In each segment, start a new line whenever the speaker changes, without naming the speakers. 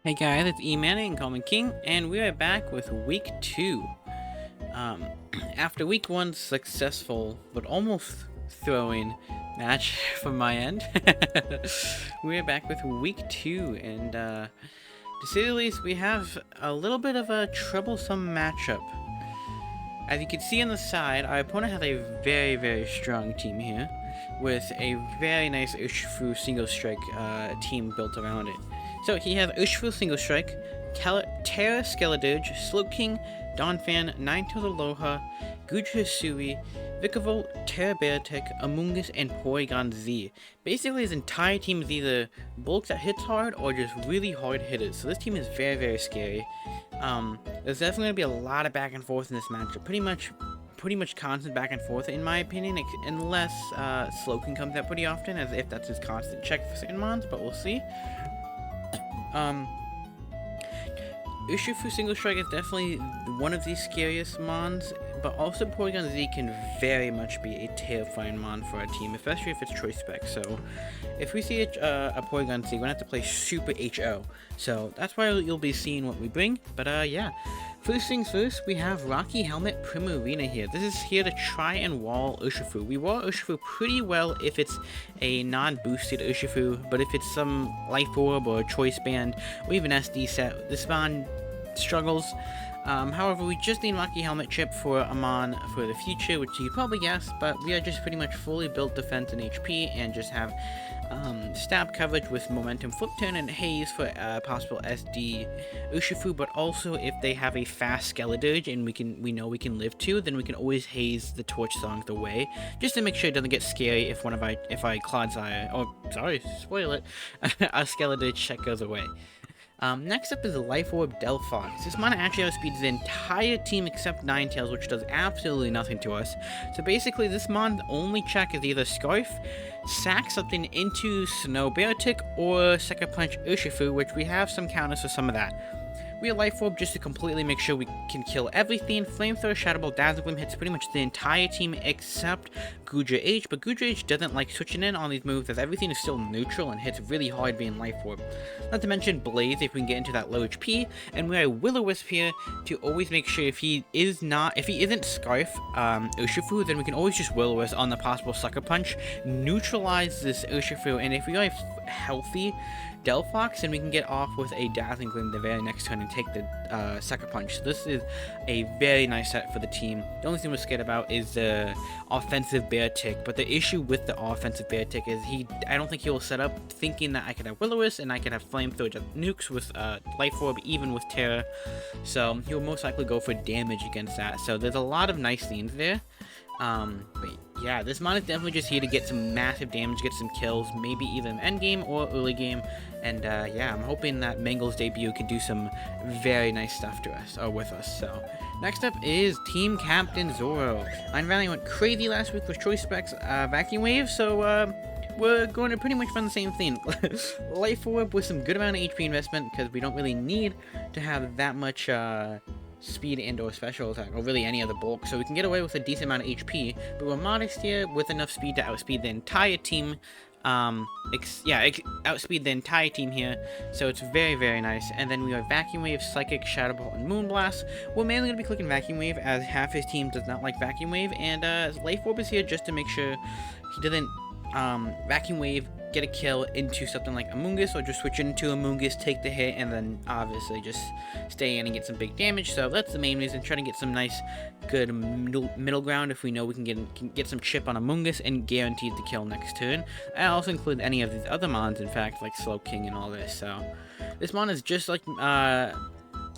Hey guys, it's E-Man and Common King, and we are back with week 2. Um, After week 1's successful, but almost throwing match from my end, we are back with week 2, and to say the least, we have a little bit of a troublesome matchup. As you can see on the side, our opponent has a very strong team here, with a very nice Urshifu single strike team built around it. So he has Urshifu single strike, Terra Skeledirge, Slowking, Donphan, Ninetales Aloha, Gudra Hisui, Vikavolt, Terra Beartech, Amoonguss, and Porygon Z. Basically, his entire team is either bulk that hits hard or just really hard hitters. So this team is very scary. There's definitely going to be a lot of back and forth in this matchup. Pretty much constant back and forth in my opinion, unless Slowking comes out pretty often, as if that's his constant check for certain mons, but we'll see. Urshifu Single Strike is definitely one of the scariest mons, but also Porygon Z can very much be a terrifying mon for our team, especially if it's choice spec. So if we see a Porygon Z, we're gonna have to play super HO. So that's why you'll be seeing what we bring. But yeah. First things first, we have Rocky Helmet Primarina here. This is here to try and wall Urshifu. We wall Urshifu pretty well if it's a non-boosted Urshifu, but if it's some Life Orb or Choice Band or even SD set, this mon struggles. However, we just need Rocky Helmet Chip for Amon for the future, which you probably guessed, but we are just pretty much fully built defense and HP, and just have stab coverage with Momentum Flip Turn and Haze for possible SD Urshifu, but also if they have a fast Skeledirge and we know we can live 2, then we can always Haze the Torch Songs away, just to make sure it doesn't get scary if Clodsire, oh sorry, spoil it, our Skeledirge check goes away. Next up is the Life Orb Delphox. This mon actually outspeeds the entire team except Ninetales, which does absolutely nothing to us. So basically, this mon's only check is either Scarf, sack something into Snow Beartic, or Sucker Punch Urshifu, which we have some counters for some of that. We have Life Orb just to completely make sure we can kill everything. Flamethrower, Shadow Ball, Dazzle Gleam hits pretty much the entire team except Gudra H, but Gudra H doesn't like switching in on these moves as everything is still neutral and hits really hard being Life Orb. Not to mention Blaze if we can get into that low HP, and we have Will-O-Wisp here to always make sure if he isn't Scarf Urshifu, then we can always just Will-O-Wisp on the possible Sucker Punch, neutralize this Urshifu, and if we are healthy Delphox, and we can get off with a Dazzling Gleam the very next turn and take the Sucker Punch. So this is a very nice set for the team. The only thing we're scared about is the offensive Beartic, but the issue with the offensive Beartic is I don't think he will set up thinking that I could have Will-O-Wisp and I could have Flamethrower nukes with Life Orb, even with Terra. So he'll most likely go for damage against that. So there's a lot of nice things there. But yeah, this mon is definitely just here to get some massive damage, get some kills, maybe even end game or early game. And yeah, I'm hoping that Mangle's debut can do some very nice stuff to us, or with us. So next up is Team Captain Zoro. Iron Valley went crazy last week with Choice Specs Vacuum Wave, so we're going to pretty much run the same thing. Life Orb with some good amount of HP investment, because we don't really need to have that much speed and or special attack, or really any other bulk, so we can get away with a decent amount of HP, but we're modest here with enough speed to outspeed the entire team. Outspeed the entire team here, so it's very nice. And then we have Vacuum Wave, Psychic, Shadow Ball, and Moonblast. We're mainly going to be clicking Vacuum Wave, as half his team does not like Vacuum Wave, and Life Orb is here just to make sure he doesn't Vacuum Wave, get a kill into something like Amoonguss, or just switch into Amoonguss, take the hit, and then obviously just stay in and get some big damage. So that's the main reason, trying to get some nice, good middle ground if we know we can get some chip on Amoonguss and guaranteed the kill next turn. I also include any of these other mons, in fact, like Slowking and all this. So this mon is just like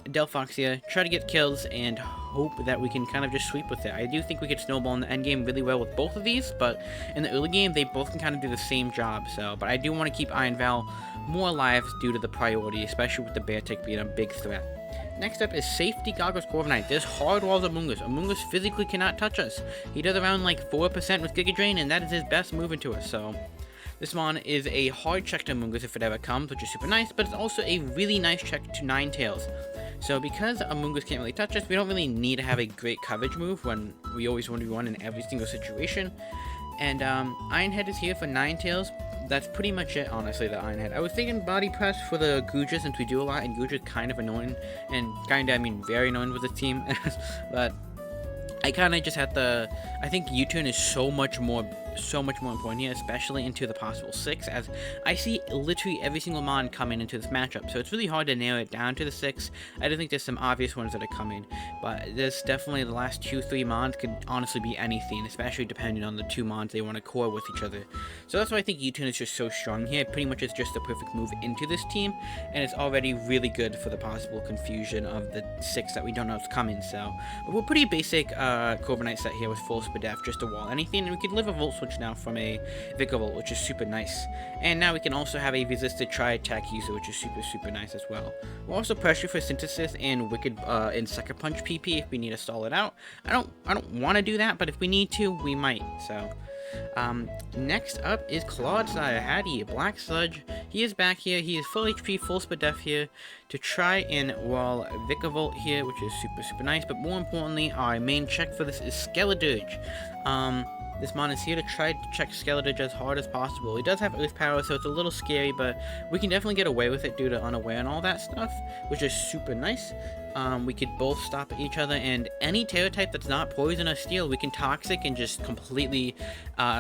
Delphox here, try to get kills and hope that we can kind of just sweep with it. I do think we could snowball in the end game really well with both of these, but in the early game they both can kind of do the same job. So, but I do want to keep Iron Val more alive due to the priority, especially with the Beartic being a big threat. Next up is Safety Goggles Corviknight. This hard walls Amoonguss. Amoonguss physically cannot touch us. He does around like 4% with Giga Drain, and that is his best move into us. So this mon is a hard check to Amoonguss if it ever comes, which is super nice, but it's also a really nice check to Ninetales. So because Amoonguss can't really touch us, we don't really need to have a great coverage move when we always want to be one in every single situation. And Iron Head is here for Ninetales, that's pretty much it, honestly, the Iron Head. I was thinking body press for the Guja, since we do a lot, and Guja's kind of annoying, and kinda, I mean, very annoying with the team, but I kind of just had to. I think U-turn is so much more important here, especially into the possible 6, as I see literally every single mon coming into this matchup, so it's really hard to narrow it down to the 6. I don't think there's some obvious ones that are coming, but there's definitely the last 2-3 mons could honestly be anything, especially depending on the 2 mons they want to core with each other. So that's why I think U-turn is just so strong here. Pretty much it's just the perfect move into this team, and it's already really good for the possible confusion of the 6 that we don't know is coming. So, but we're pretty basic Cobra Knight set here with full Spadef, just a wall anything, and we could live a Volt Switch now from a Vikavolt, which is super nice. And now we can also have a resisted tri-attack user, which is super nice as well. We're also pressure for Synthesis and Wicked and Sucker Punch PP if we need to stall it out. I don't want to do that, but if we need to, we might. So next up is Clodsire Hattie, Black Sludge. He is back here. He is full HP, full Spadef here to try and wall Vikavolt here, which is super nice. But more importantly, our main check for this is Skeledirge. This mon is here to try to check Skeledirge as hard as possible. He does have Earth Power, so it's a little scary, but we can definitely get away with it due to Unaware and all that stuff, which is super nice. We could both stop each other, and any Terror type that's not Poison or Steel, we can Toxic and just completely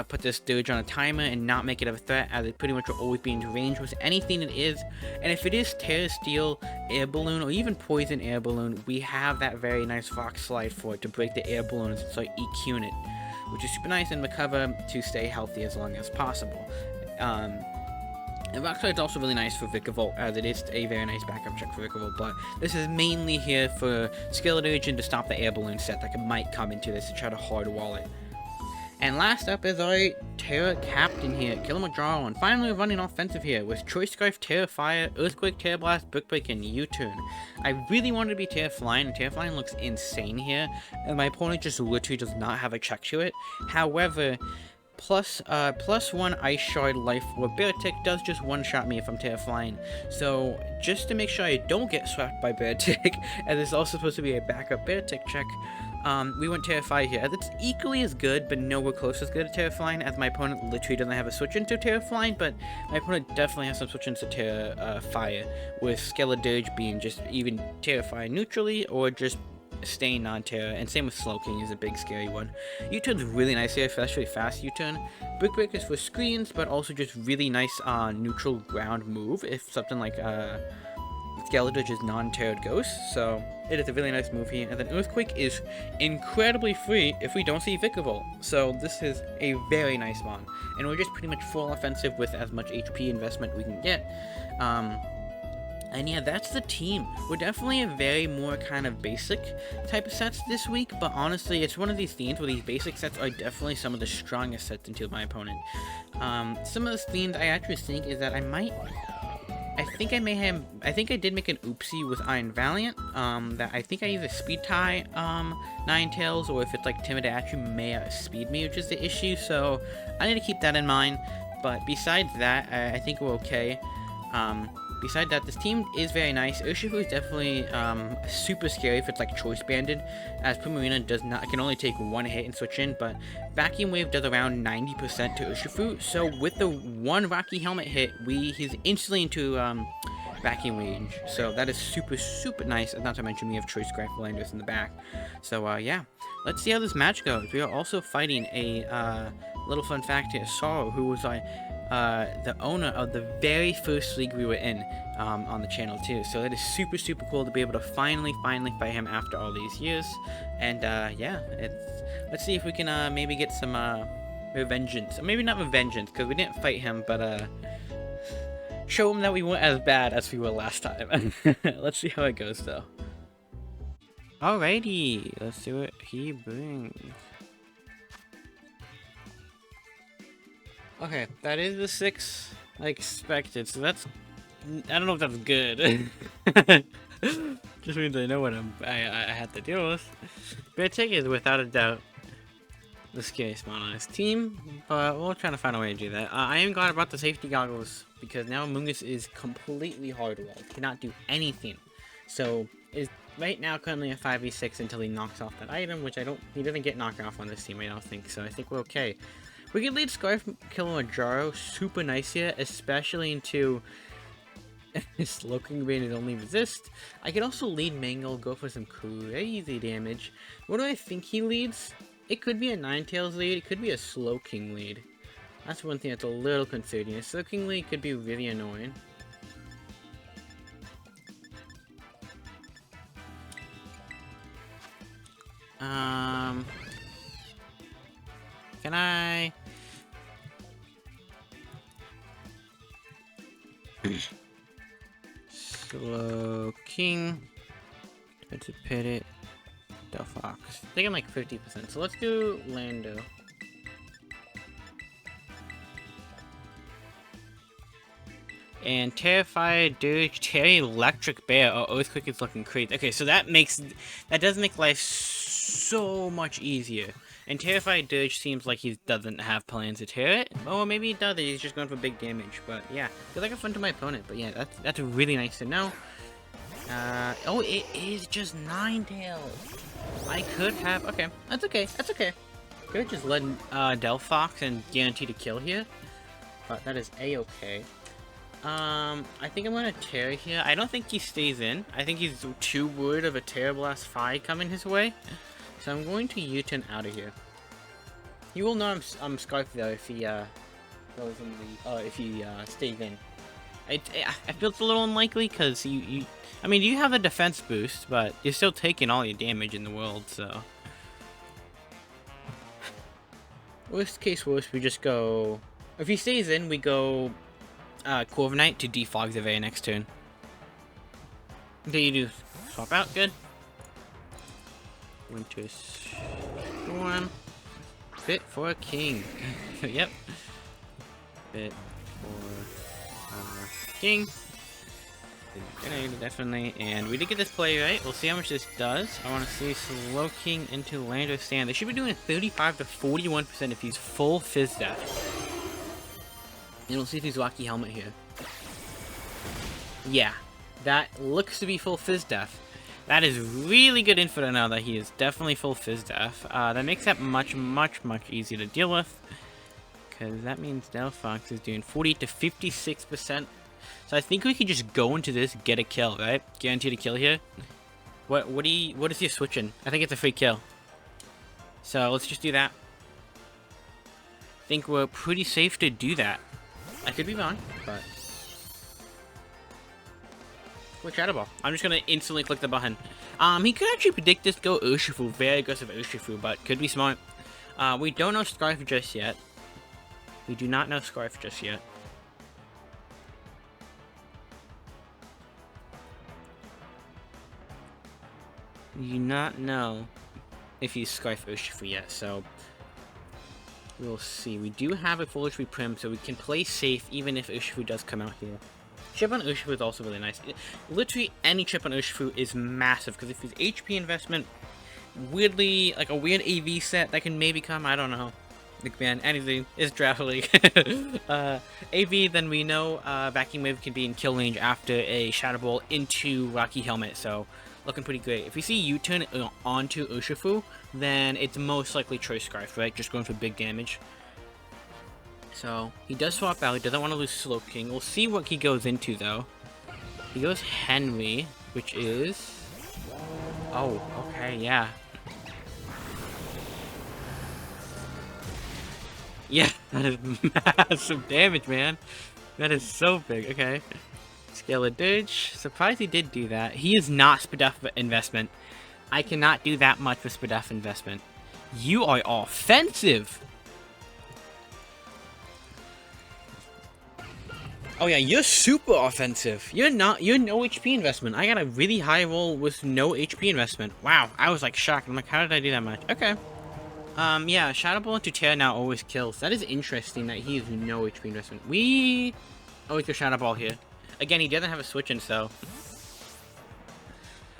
put this Dirge on a timer and not make it a threat, as it pretty much will always be in range with anything it is. And if it is Terror, Steel, Air Balloon, or even Poison Air Balloon, we have that very nice Rock Slide for it to break the Air Balloons and start EQing it, which is super nice, and recover to stay healthy as long as possible. And Rock Slide is also really nice for Vikavolt, as it is a very nice backup check for Vikavolt, but this is mainly here for Skeledirge and to stop the Air Balloon set that might come into this to try to hard wall it. And last up is our Terra Captain here, Kilimanjaro, and finally running offensive here with Choice Scarf, Terra Fire, Earthquake, Terra Blast, Brick Break, and U-turn. I really wanted to be Terra Flying, and Terra Flying looks insane here, and my opponent just literally does not have a check to it. However, plus 1 Ice Shard life or Bear Tick does just one-shot me if I'm Terra Flying. So just to make sure I don't get swept by Bear Tick, and it's also supposed to be a backup Bear Tick check, we went Terra Fire here, as it's equally as good, but nowhere close as good as Terra Flying, as my opponent literally doesn't have a switch into Terra Flying, but my opponent definitely has some switch into Terra Fire, with Skeledirge being just even Terra Fire neutrally, or just staying non-Terra, and same with Slowking is a big scary one. U-turn's really nice here, especially fast U-turn. Brick Break is for screens, but also just really nice neutral ground move if something like Skeledirge is non-Terra'd Ghost, so it is a really nice move here. And then Earthquake is incredibly free if we don't see Vikavolt, so this is a very nice mon, and we're just pretty much full offensive with as much HP investment we can get. And yeah, that's the team. We're definitely a very more kind of basic type of sets this week, but honestly, it's one of these themes where these basic sets are definitely some of the strongest sets into my opponent. Some of those themes I actually think is that I think I did make an oopsie with Iron Valiant, that I think I either speed tie Ninetales, or if it's like Timid actually may speed me, which is the issue, so I need to keep that in mind. But besides that, I think we're okay. Besides that, this team is very nice. Urshifu is definitely super scary if it's like choice banded, as Primarina can only take one hit and switch in, but Vacuum Wave does around 90% to Urshifu, so with the one Rocky Helmet hit, he's instantly into Vacuum range, so that is super nice, and not to mention we have Choice Scarf Landers in the back. So yeah, let's see how this match goes. We are also fighting a little fun fact here, Sorrow, who was the owner of the very first league we were in on the channel too, so that is super cool to be able to finally fight him after all these years. And yeah, let's see if we can maybe get some revengeance, or maybe not revengeance because we didn't fight him, but show him that we weren't as bad as we were last time. Let's see how it goes though. Alrighty, let's see what he brings. Okay, that is the 6 I expected, so that's... I don't know if that's good. Just means I know what I had to deal with. Bear Tick is without a doubt the scariest mon on his team, but we'll try to find a way to do that. I am glad about the safety goggles, because now Mungus is completely hard-walled, cannot do anything. So, is right now currently a 5v6 until he knocks off that item, which he doesn't get knocked off on this team, I don't think, so I think we're okay. We can lead Scarf Kilimanjaro super nice here, especially into Slowking Rain and only resist. I can also lead Mangle, go for some crazy damage. What do I think he leads? It could be a Ninetales lead, it could be a Slowking lead. That's one thing that's a little concerning. A Slowking lead could be really annoying. Can I... Slowking, Defensive Pivot, Delphox. Taking like 50%, so let's do Lando. And Terrified Dirge, Terry Electric Bear. Oh, Earthquake is looking crazy. Okay, so that does make life so much easier. And Terrified Dirge seems like he doesn't have plans to tear it. Or maybe he does, he's just going for big damage. But yeah, feels like a fun to my opponent. But yeah, that's really nice to know. Oh, it is just Ninetales. I could have, okay, that's okay, that's okay. Could have just led Delphox and guarantee to kill here. But that is a-okay. I think I'm gonna tear here. I don't think he stays in. I think he's too worried of a Terra Blast Phi coming his way. So I'm going to U-turn out of here. You will know I'm Scarf though if he goes in the if he stays in. I feel it's a little unlikely because I mean you have a defense boost, but you're still taking all your damage in the world. So worst case worst, we just go. If he stays in, we go Corviknight to defog the very next turn. Okay, you do swap out. Good. Winter Storm. Fit for a king. Yep. Fit for king. Definitely. And we did get this play right. We'll see how much this does. I want to see Slowking into Land or Stand. They should be doing 35 to 41% if he's full Fizz Death. And we'll see if he's Rocky Helmet here. Yeah. That looks to be full Fizz Death. That is really good info to know that he is definitely full Fizz Death. That makes that much easier to deal with. Because that means Delphox is doing 40 to 56%. So I think we can just go into this, get a kill, right? Guaranteed a kill here. What is he switching? I think it's a free kill. So let's just do that. I think we're pretty safe to do that. I could be wrong, but... Quick Shadow Ball. I'm just gonna instantly click the button. He could actually predict this, go Urshifu, very aggressive Urshifu, but could be smart. We don't know Scarf just yet. We do not know Scarf just yet. We do not know if he's Scarf Urshifu yet, so... We'll see. We do have a full HP Prim, so we can play safe even if Urshifu does come out here. Chip on Urshifu is also really nice. Literally any chip on Urshifu is massive, because if his HP investment, weirdly, like a weird AV set that can maybe come, I don't know. Like, man, anything is Draft League. AV, then we know Vacuum Wave can be in kill range after a Shadow Ball into Rocky Helmet, so looking pretty great. If we see U-turn onto Urshifu, then it's most likely Choice Scarf, right? Just going for big damage. So, he does swap out. He doesn't want to lose Slowking. We'll see what he goes into, though. He goes Henry, which is... Oh, okay, yeah. Yeah, that is massive damage, man. That is so big. Okay. Scalar Dirge. Surprised he did do that. He is not Spadef investment. I cannot do that much with Spadef investment. You are offensive! Oh yeah, you're super offensive. You're no HP investment. I got a really high roll with no HP investment. Wow, I was like shocked. I'm like, how did I do that much? Okay. Yeah, Shadow Ball into Terra now always kills. That is interesting that he has no HP investment. We always go Shadow Ball here. Again, he doesn't have a switch in, so...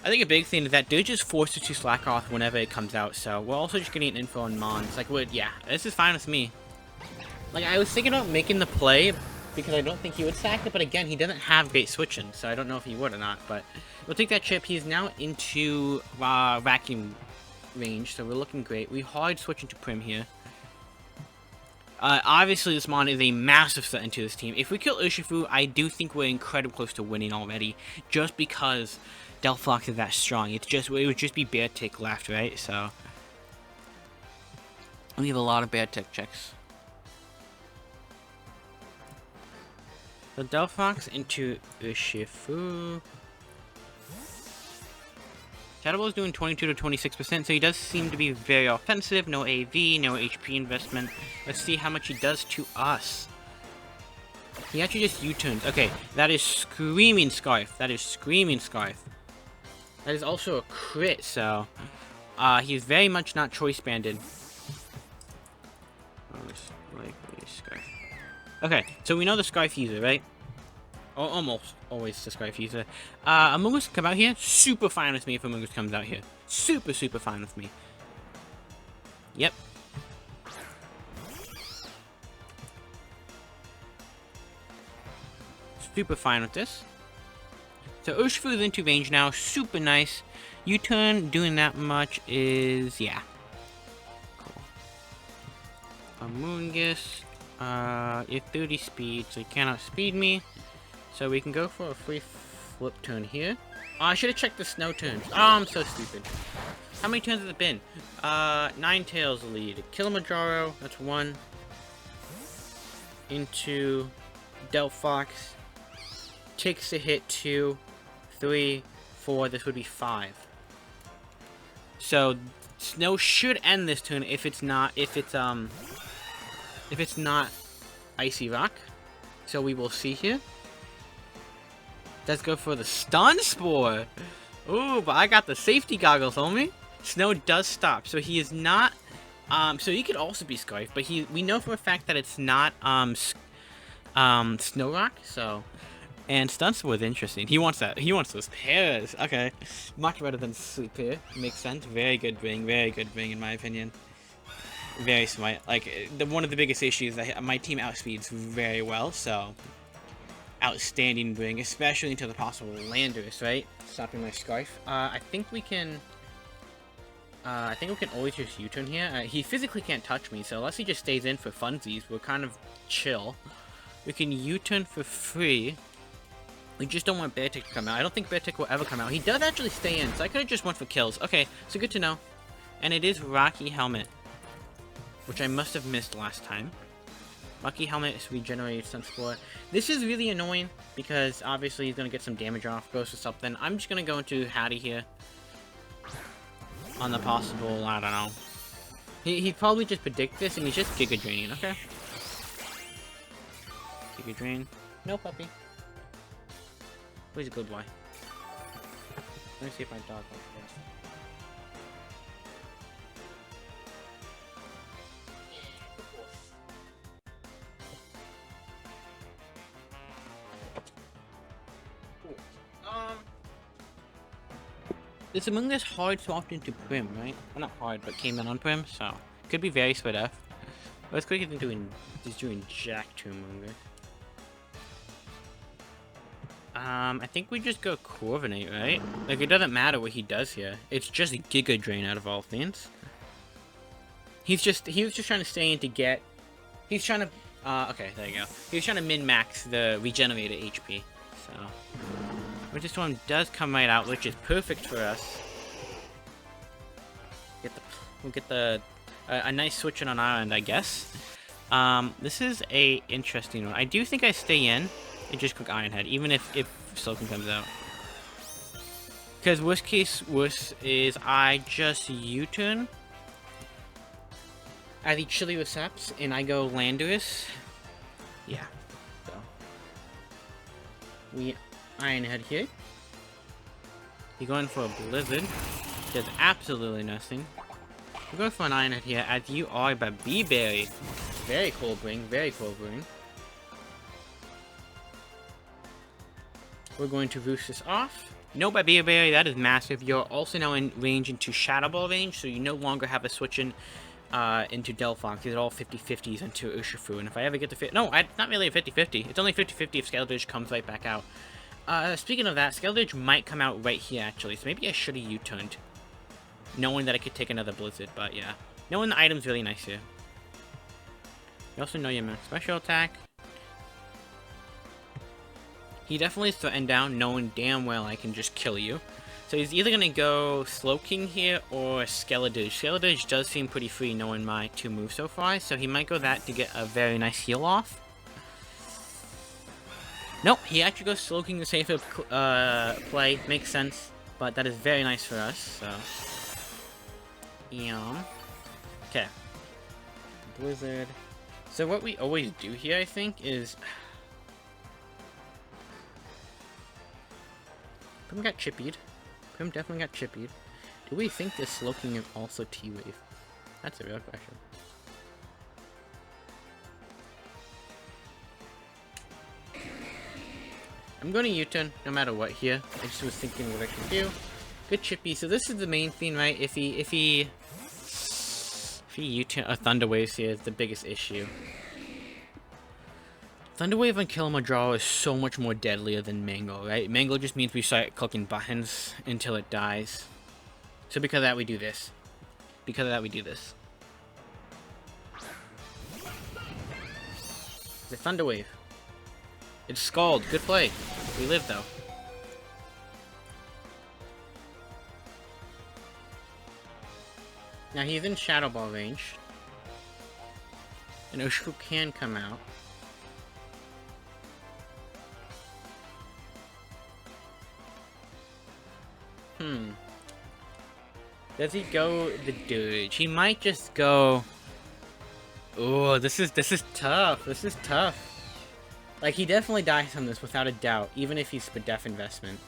I think a big thing is that Dirge is forced to slack off whenever it comes out, so we're also just getting info on Mons. Like, yeah, this is fine with me. Like, I was thinking about making the play, because I don't think he would sack it, but again, he doesn't have great switching, so I don't know if he would or not, but we'll take that chip. He's now into vacuum range, so we're looking great. We hard switch into Prim here. Obviously, this mon is a massive threat into this team. If we kill Urshifu, I do think we're incredibly close to winning already, just because Delphox is that strong. It would just be bear tick left, right? So we have a lot of bear tick checks. So Delphox into Urshifu. Shadow Ball is doing 22 to 26%, so he does seem to be very offensive. No AV, no HP investment. Let's see how much he does to us. He actually just U-turns. Okay, that is Screaming Scarf. That is Screaming Scarf. That is also a crit, so he's very much not choice banded. Okay, so we know the Scarf user, right? Almost always the Scarf user. Amogus come out here. Super fine with me if Amogus comes out here. Super fine with me. Yep. Super fine with this. So Urshifu is into range now. Super nice. U-turn doing that much is, yeah. Cool. Amogus. You have 30 speed, so you cannot speed me. So we can go for a free flip turn here. Oh, I should have checked the snow turns. Oh, I'm so stupid. How many turns has it been? Ninetales lead. Kilimanjaro, that's 1. Into Delphox. Takes a hit 2, 3, 4. This would be 5. So snow should end this turn if it's not Icy Rock. So we will see here. Let's go for the Stun Spore. Ooh, but I got the safety goggles on me. Snow does stop, so he is not. So he could also be Scarf, but we know for a fact that it's not Snow Rock. So, and Stun Spore is interesting. He wants that. He wants those pairs. Okay, much better than Sleep Pair. Makes sense. Very good bring in my opinion. Very smart. Like one of the biggest issues that my team outspeeds very well. So. Outstanding bring, especially into the possible Landers, right? Stopping my Scarf. I think we can always just U-turn here. He physically can't touch me, so unless he just stays in for funsies, we're kind of chill. We can U-turn for free. We just don't want Beartick to come out. I don't think Beartick will ever come out. He does actually stay in, so I could have just went for kills. Okay, so good to know. And it is Rocky Helmet, which I must have missed last time. Lucky Helmet is regenerated Stun Spore. This is really annoying because obviously he's going to get some damage off, goes for something. I'm just going to go into Hattie here. On the possible, I don't know. He'd probably just predict this and he's just Giga Draining, okay? Giga Drain. No puppy. Who's a good boy? Let me see if my dog wants this. This Among Us hard swapped into Prim, right? Well, not hard, but came in on Prim, so could be very split F. Let's quickly doing Jack to Among Us. I think we just go Coordinate, right? Like, it doesn't matter what he does here. It's just a Giga Drain out of all things. He was just trying to stay in to get... He's trying to... okay, there you go. He was trying to min-max the regenerated HP, so... But this one does come right out, which is perfect for us. We'll get a nice switch in on our end, I guess. This is a interesting one. I do think I stay in and just click Iron Head, even if Slocum comes out. Because worst is I just U-turn at the Chili Receps and I go Landorus. Yeah. So we Iron Head here. You're going for a Blizzard. Does absolutely nothing. We're going for an Iron Head here as you are by B-Berry. Very cool bring, very cool bring. We're going to roost this off. No by B-Berry, that is massive. You're also now in range into Shadow Ball range, so you no longer have a switch in into Delphox. These are all 50-50s into Urshifu, and if I ever get to no, it's not really a 50-50. It's only 50-50 if Skeledridge comes right back out. Speaking of that, Skeledridge might come out right here, actually, so maybe I should have U-turned. Knowing that I could take another Blizzard, but yeah. Knowing the item's really nice here. You also know your max special attack. He definitely is threatened down, knowing damn well I can just kill you. So he's either going to go Slow King here or Skeledige. Skeledige does seem pretty free knowing my 2 moves so far, so he might go that to get a very nice heal off. Nope, he actually goes Slow King, the safer play. Makes sense, but that is very nice for us, so... Yum. Okay. Blizzard. So what we always do here, I think, is... Prim got chippied. Prim definitely got chippied. Do we think this Slow King is also T-Wave? That's a real question. I'm going to U-turn no matter what here. I just was thinking what I could do. Good chippy. So this is the main thing, right? If he U-turn Thunder Waves here is the biggest issue. Thunder Wave on Kilimanjaro is so much more deadlier than Mango, right? Mango just means we start clicking buttons until it dies. So because of that, we do this. Because of that, we do this. It's a Thunder Wave. It's Scald. Good play. We live, though. Now, he's in Shadow Ball range. And Urshifu can come out. Does he go the Dirge? He might just go... Oh, this is tough. This is tough. Like, he definitely dies on this without a doubt, even if he's Spadef investment.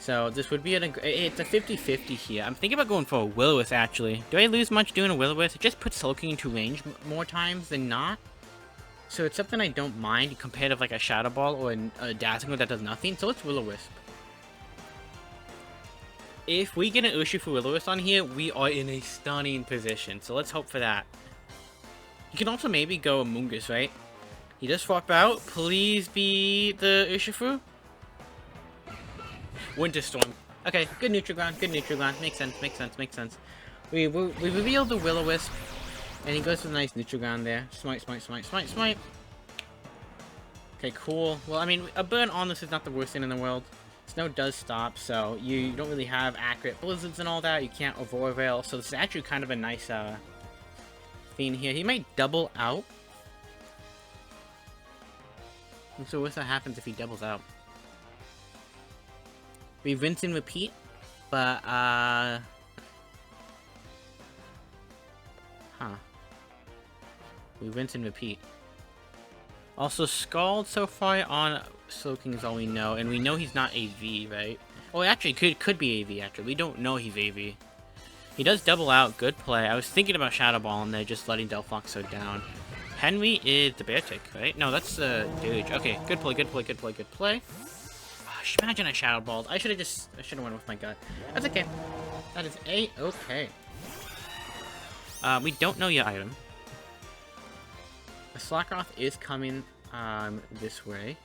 So, this would be it's a 50-50 here. I'm thinking about going for a Will-O-Wisp, actually. Do I lose much doing a Will-O-Wisp? It just puts Slow King into range more times than not. So, it's something I don't mind compared to, like, a Shadow Ball or a Dazzling that does nothing. So, let's Will-O-Wisp. If we get an Urshifu Will-O-Wisp on here, we are in a stunning position. So, let's hope for that. You can also maybe go Amoonguss, right? He does swap out. Please be the Urshifu. Winter Storm. Okay, good neutral ground, good neutral ground. Makes sense, makes sense, makes sense. We reveal the Will-O-Wisp, and he goes for a nice neutral ground there. Smite, smite, smite, smite, smite. Okay, cool. Well, I mean, a burn on this is not the worst thing in the world. Snow does stop, so you don't really have accurate blizzards and all that. You can't avoid rail, so this is actually kind of a nice thing here. He might double out. And so what's that happens if he doubles out? We rinse and repeat, but we rinse and repeat. Also, Scald so far on Slow King is all we know, and we know he's not AV, right? Oh, actually, could be AV, actually. We don't know he's AV. He does double out. Good play. I was thinking about Shadow Ball, and they're just letting Delphoxo down. Henry is the Bear Tick, right? No, that's the Dirge. Okay, good play, good play, good play, good play. Oh, imagine I Shadow Balled. I should have went with my gut. That's okay. That is A-okay. We don't know your item. The Slackroth is coming this way.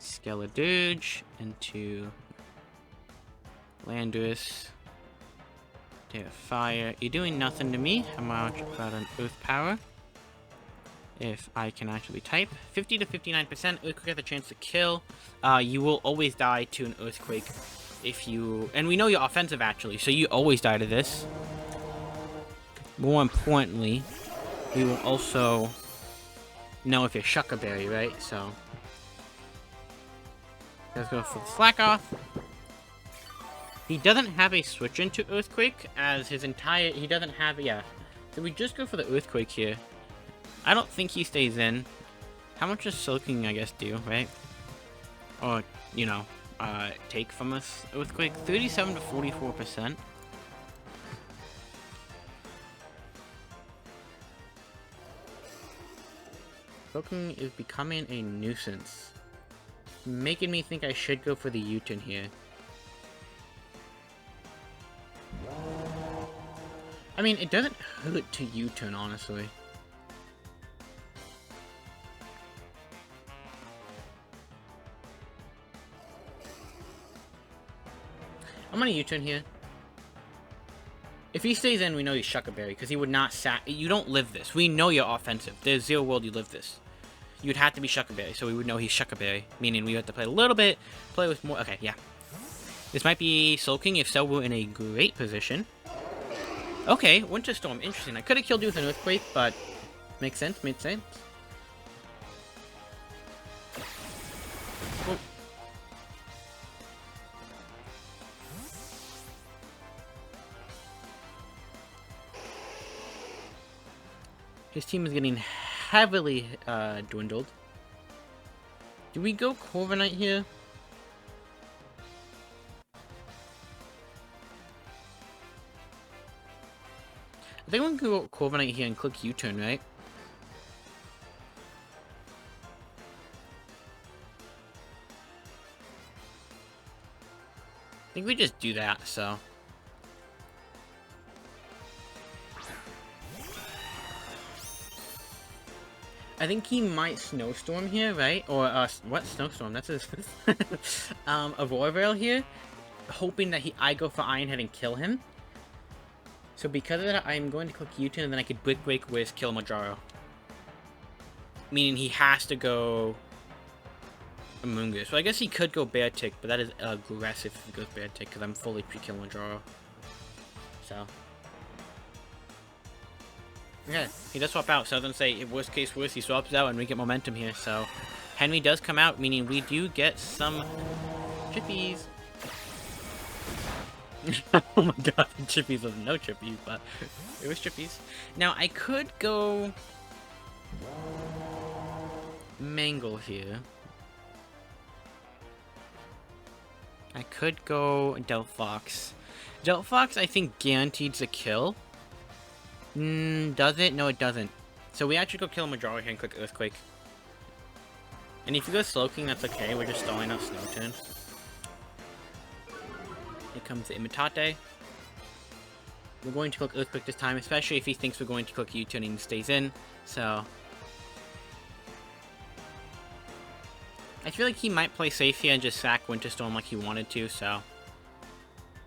Skeledige into Landorus. They're fire. You're doing nothing to me. I'm out about an Earth Power. If I can actually type. 50 to 59%. Earthquake has a chance to kill. You will always die to an Earthquake if you... And we know you're offensive, actually, so you always die to this. More importantly, we will also know if you're Shuckaberry, right? So... Let's go for the Slack Off. He doesn't have a switch into Earthquake as his entire... He doesn't have... Yeah. So we just go for the Earthquake here. I don't think he stays in. How much does Soaking, I guess, do, right? Or, you know, take from us Earthquake? 37 to 44%. Soaking is becoming a nuisance. Making me think I should go for the U-turn here. I mean, it doesn't hurt to U-turn, honestly. I'm gonna U-turn here. he stays in, we know he's Shuckaberry, because he would not sack. You don't live this. We know you're offensive. There's zero world you live this. You'd have to be Shuckaberry, so we would know he's Shuckaberry, meaning we have to play a little bit, play with more. Okay, yeah. This might be Soul King. If so, we're in a great position. Okay, Winter Storm. Interesting. I could have killed you with an Earthquake, but makes sense. Made sense. Oh. His team is getting heavily dwindled. Do we go Corviknight here? I think we can go Corviknight here and click U-turn, right? I think we just do that, so. I think he might Snowstorm here, right? Or, what? Snowstorm? That's his... Aurora Veil here. Hoping that I go for Iron Head and kill him. So because of that, I'm going to click U-turn and then I could Brick Break with Kilimanjaro. Meaning he has to go... Amoonguss. So I guess he could go Beartic, but that is aggressive if he goes Beartic, because I'm fully pre-Kilimanjaro. So... Okay, he does swap out, so I was gonna say, worst case worst, he swaps out and we get momentum here, so... Henry does come out, meaning we do get some... Chippies. Oh my god, Chippies was no Chippies, but... It was Chippies. Now, I could go... Mangle here. I could go Delphox. Delphox, I think, guaranteed a kill. Does it? No, it doesn't. So we actually go Kilimanjaro here and click Earthquake. And if you go Slowking, that's okay. We're just stalling out Snow Turn. Here comes the Imitate. We're going to click Earthquake this time, especially if he thinks we're going to click U-turn and he stays in. So... I feel like he might play safe here and just sack Winter Storm like he wanted to, so...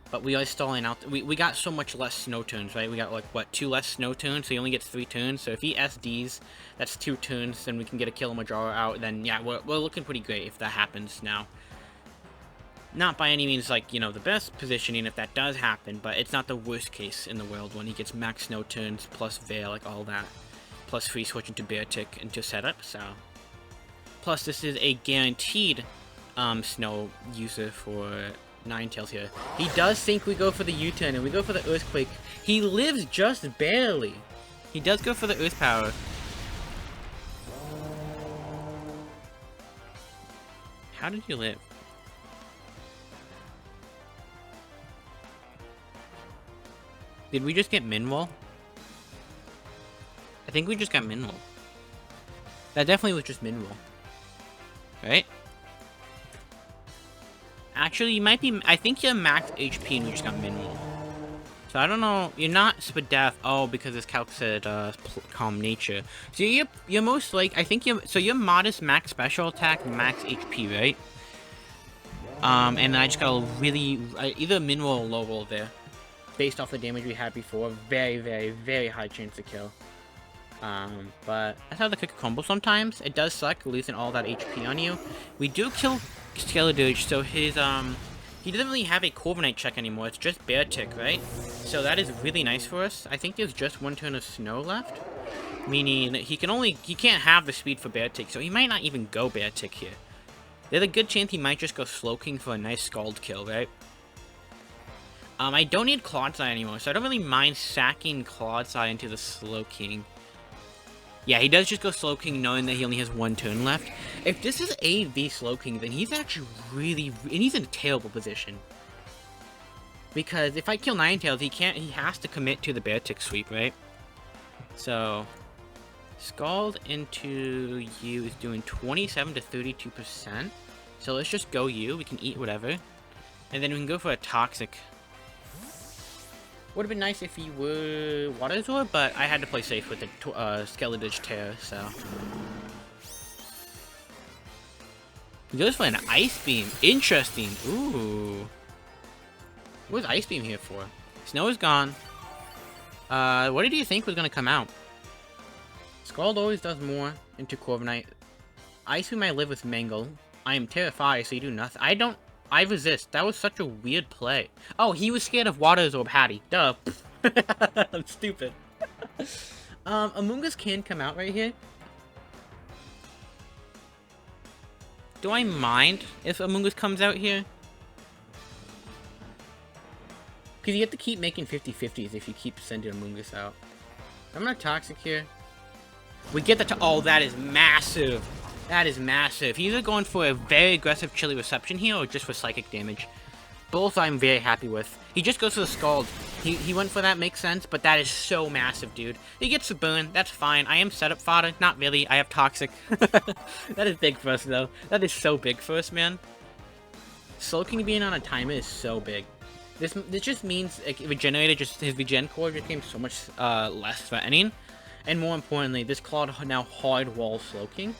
But we are stalling out. We got so much less snow turns, right? We got, like, what, 2 less snow turns, so he only gets 3 turns. So if he SDs, that's 2 turns, then we can get a Kilimanjaro out. Then, yeah, we're looking pretty great if that happens now. Not by any means, like, you know, the best positioning if that does happen, but it's not the worst case in the world when he gets max snow turns, plus Veil, like, all that. Plus free switching to Beartic into setup, so... Plus, this is a guaranteed snow user for... Ninetales here. He does think we go for the U-turn and we go for the Earthquake. He lives just barely. He does go for the Earth Power. How did you live? Did we just get Minwall? I think we just got Minwall. That definitely was just Minwall. Right? Actually, you might be... I think you're max HP and you just got Minwall. So I don't know... You're not Spadef. Oh, because it's calculated Calm Nature. So you're most like... I think you're... So you're Modest max Special Attack, max HP, right? And I just got a really... Either Minwall or low roll there. Based off the damage we had before. Very, very, very high chance to kill. But that's how the click a combo sometimes. It does suck losing all that HP on you. We do kill Skeledirge, so his, he doesn't really have a Corviknight check anymore. It's just Beartic, right? So that is really nice for us. I think there's just 1 turn of snow left. Meaning that he can't have the speed for Beartic, so he might not even go Beartic here. There's a good chance he might just go Slowking for a nice Scald kill, right? I don't need Clodsire anymore, so I don't really mind sacking Clodsire into the Slowking. Yeah, he does just go Slowking knowing that he only has 1 turn left. If this is AV Slowking, then he's actually really... And he's in a terrible position. Because if I kill Ninetales, he has to commit to the Beartic sweep, right? So... Scald into you is doing 27 to 32%. So let's just go you. We can eat whatever. And then we can go for a Toxic. Would have been nice if he were Water Absorb, but I had to play safe with the Skeledirge Terror, so... He goes for an Ice Beam. Interesting. Ooh. What is Ice Beam here for? Snow is gone. What did you think was gonna come out? Scald always does more into Corviknight. Ice Beam I live with Mangle. I am terrified, so you do nothing. I resist. That was such a weird play. Oh, he was scared of Water Absorb Hattie. Duh. I'm stupid. Amoonguss can come out right here. Do I mind if Amoonguss comes out here? Because you have to keep making 50-50s if you keep sending Amoonguss out. I'm gonna Toxic here. We get that to- oh, that is massive! That is massive. He's either going for a very aggressive Chilly Reception here or just for Psychic damage. Both I'm very happy with. He just goes for the Scald. He went for that, makes sense, but that is so massive, dude. He gets the burn, that's fine. I am setup fodder, not really, I have Toxic. That is big for us, though. That is so big for us, man. Slowking being on a timer is so big. This just means like, Regenerator, his Regen core just became so much less threatening. And more importantly, this Clawed now hard wall Slowking.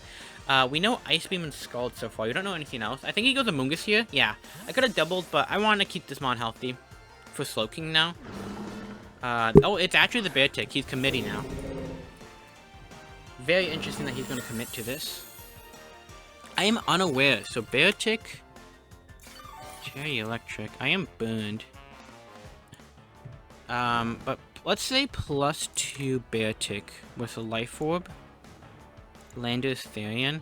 We know Ice Beam and Scald so far. We don't know anything else. I think he goes Amoonguss here. Yeah, I could have doubled, but I want to keep this mon healthy for Slowking now. Oh, it's actually the Bear Tick. He's committing now. Very interesting that he's going to commit to this. I am unaware. So Bear Tick, Cherry Electric. I am burned. But let's say +2 Bear Tick with a Life Orb. Landers Therian,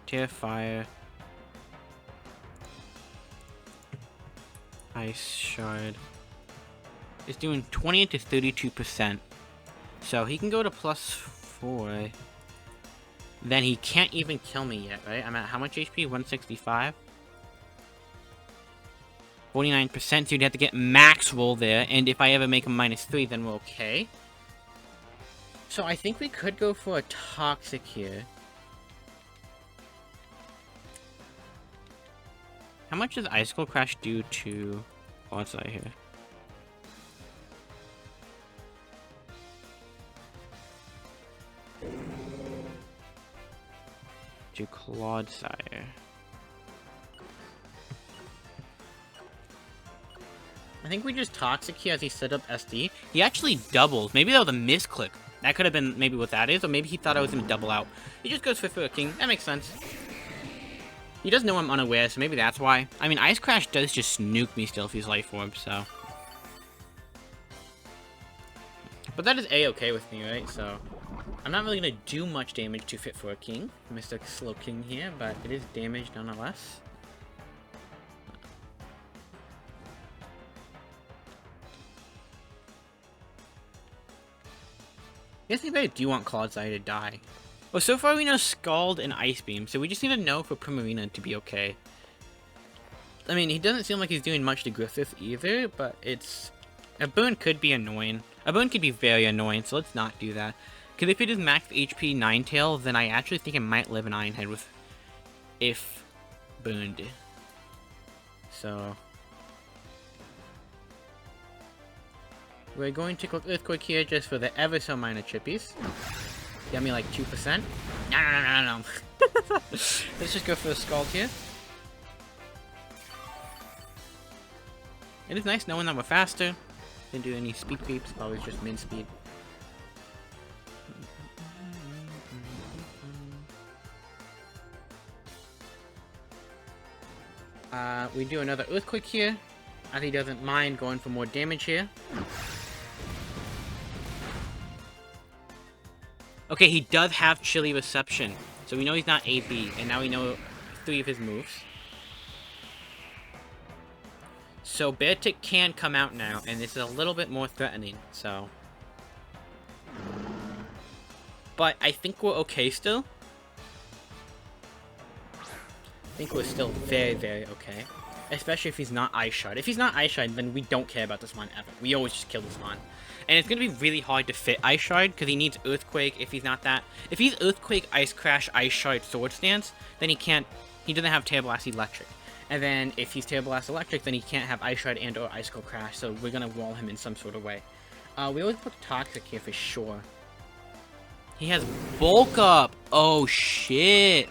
Terrifier, Ice Shard. Is doing 20 to 32%. So he can go to +4. Then he can't even kill me yet, right? I'm at how much HP? 165? 49%, so you'd have to get max roll there, and if I ever make a -3, then we're okay. So I think we could go for a Toxic here. How much does Icicle Crash do to Clodsire here? To Clodsire. I think we just Toxic here as he set up SD. He actually doubles. Maybe that was a misclick. That could have been maybe what that is, or maybe he thought I was going to double out. He just goes for a king. That makes sense. He does know I'm unaware, so maybe that's why. I mean, Ice Crash does just nuke me still if he's Life Orb, so. But that is A-okay with me, right? So, I'm not really going to do much damage to fit for a king. Mr. Slow King here, but it is damage nonetheless. I guess maybe I do want Clodsire to die. Well, so far we know Scald and Ice Beam, so we just need to know for Primarina to be okay. I mean, he doesn't seem like he's doing much to Griffith either, but it's... A burn could be annoying. A burn could be very annoying, so let's not do that. Because if it is max HP Ninetail, then I actually think it might live an Ironhead with... if burned. So... we're going to click Earthquake here just for the ever so minor chippies. Get me like 2%. No. Let's just go for the Scald here. It is nice knowing that we're faster. Didn't do any speed creeps, always just min speed. We do another Earthquake here. I think he doesn't mind going for more damage here. Okay, he does have Chilly Reception, so we know he's not AB, and now we know 3 of his moves. So Bear Tick can come out now, and this is a little bit more threatening, so... But I think we're okay still. I think we're still very, very okay. Especially if he's not Ice Shard. If he's not Ice Shard, then we don't care about this mon ever. We always just kill this mon. And it's going to be really hard to fit Ice Shard, because he needs Earthquake if he's not that. If he's Earthquake, Ice Crash, Ice Shard, Sword Stance, then he can't... He doesn't have Terra Blast Electric. And then if he's Terra Blast Electric, then he can't have Ice Shard and or Icicle Crash, so we're going to wall him in some sort of way. We always put Toxic here for sure. He has Bulk Up! Oh, shit!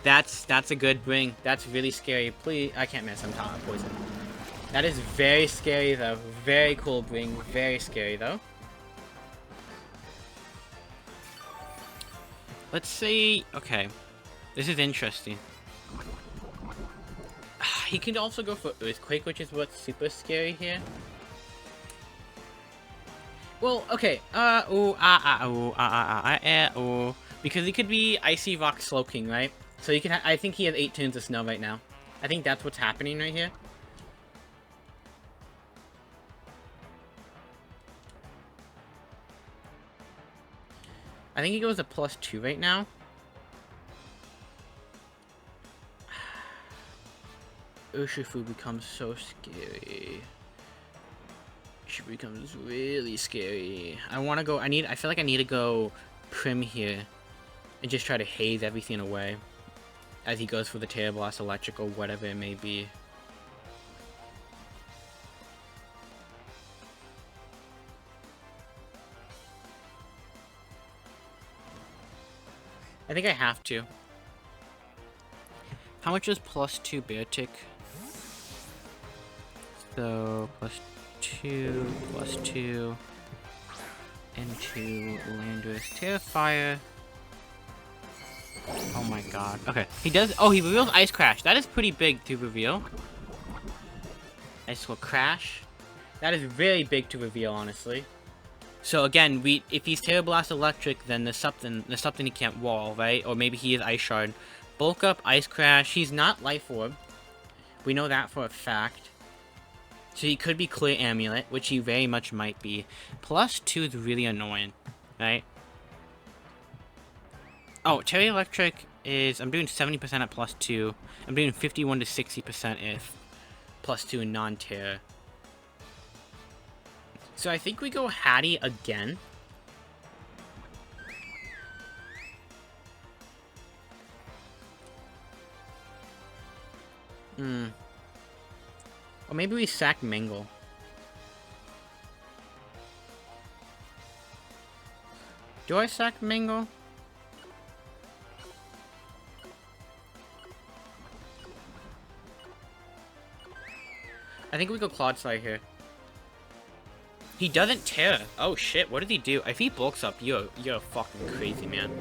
That's a good bring. That's really scary. Please, I can't miss. I'm Poison. That is very scary, though. Very cool bring. Very scary, though. Let's see... Okay. This is interesting. He can also go for Earthquake, which is what's super scary here. Well, okay. Because he could be Icy Rock Slowking, right? So you can. I think he has 8 turns of snow right now. I think that's what's happening right here. I think he goes a +2 right now. Urshifu becomes so scary. She becomes really scary. I want to go. I feel like I need to go Prim here and just try to haze everything away as he goes for the Terra Blast Electric or whatever it may be. I think I have to. How much is +2 Beartic? So, +2, +2, into Landorus Terrifier. Oh my god. Okay, he does- oh, he reveals Ice Crash. That is pretty big to reveal. Ice will Crash. That is very big to reveal, honestly. So again, if he's Terra Blast Electric, then there's something he can't wall, right? Or maybe he is Ice Shard. Bulk Up, Ice Crash. He's not Life Orb. We know that for a fact. So he could be Clear Amulet, which he very much might be. +2 is really annoying, right? Oh, Terra Electric is... I'm doing 70% at +2. I'm doing 51 to 60% if +2 in non-Terra. So I think we go Hattie again. Or maybe we sack Mangle. Do I sack Mangle? I think we go Clodsire here. He doesn't tear. Oh shit, what did he do? If he bulks up, you're fucking crazy, man.